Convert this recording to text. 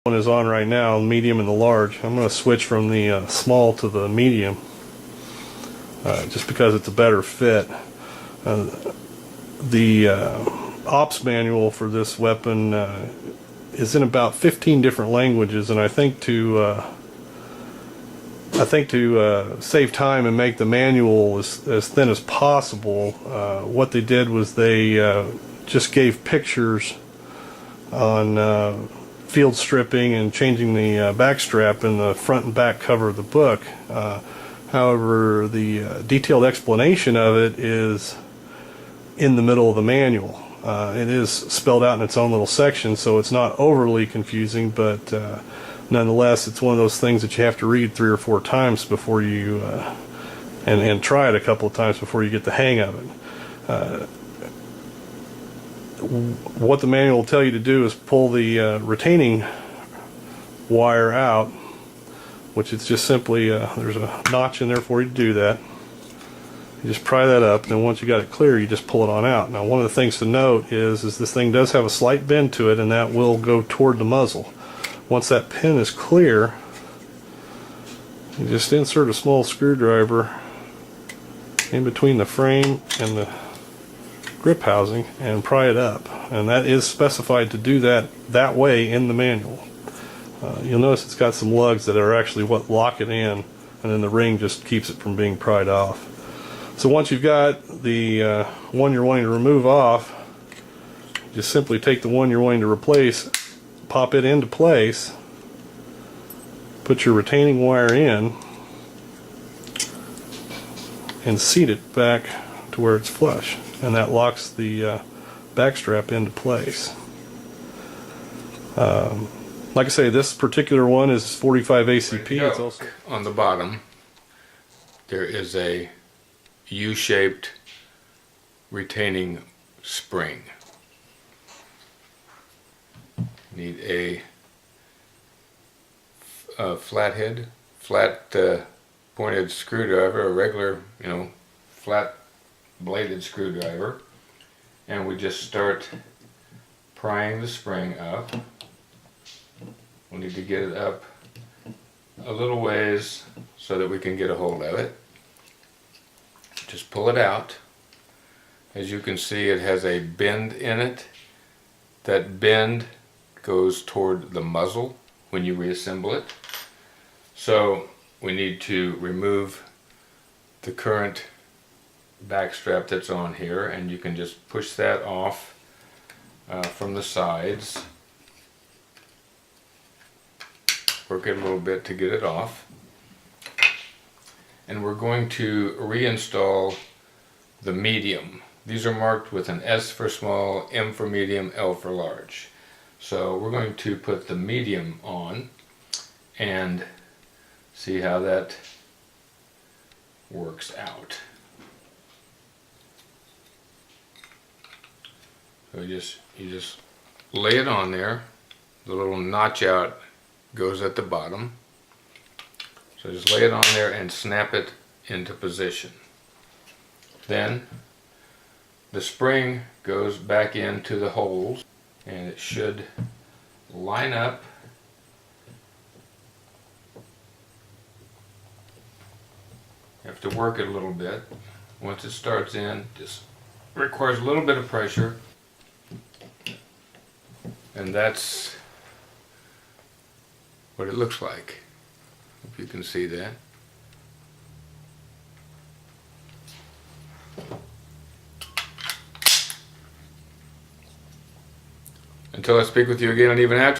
one is on right now, medium and the large. I'm going to switch from the small to the medium just because it's a better fit. The ops manual for this weapon is in about 15 different languages, and I think to save time and make the manual as thin as possible, what they did was they just gave pictures on field stripping and changing the backstrap in the front and back cover of the book. However, the detailed explanation of it is in the middle of the manual. It is spelled out in its own little section, so it's not overly confusing, but nonetheless, it's one of those things that you have to read 3 or 4 times before you, and try it a couple of times before you get the hang of it. What the manual will tell you to do is pull the retaining wire out, which is just simply, there's a notch in there for you to do that. You just pry that up, and then once you got it clear, you just pull it on out. Now, one of the things to note is this thing does have a slight bend to it, and that will go toward the muzzle. Once that pin is clear, you just insert a small screwdriver in between the frame and the grip housing and pry it up, and that is specified to do that way in the manual. You'll notice it's got some lugs that are actually what lock it in, and then the ring just keeps it from being pried off. So once you've got the one you're wanting to remove off, just simply take the one you're wanting to replace, pop it into place, put your retaining wire in, and seat it back to where it's flush, and that locks the backstrap into place. Like I say, this particular one is 45 ACP. It's also on the bottom there is a U-shaped retaining spring. Need a flat pointed screwdriver, a regular, flat bladed screwdriver, and we just start prying the spring up. We need to get it up a little ways so that we can get a hold of it. Just pull it out. As you can see, it has a bend in it. That bend goes toward the muzzle when you reassemble it. So we need to remove the current backstrap that's on here, and you can just push that off from the sides. Work it a little bit to get it off. And we're going to reinstall the medium. These are marked with an S for small, M for medium, L for large. So we're going to put the medium on and see how that works out. So you just lay it on there. The little notch out goes at the bottom. So just lay it on there and snap it into position. Then the spring goes back into the holes, and it should line up you have to work it a little bit. Once it starts in, just requires a little bit of pressure, and that's what it looks like. If you can see that. Until I speak with you again, and even after.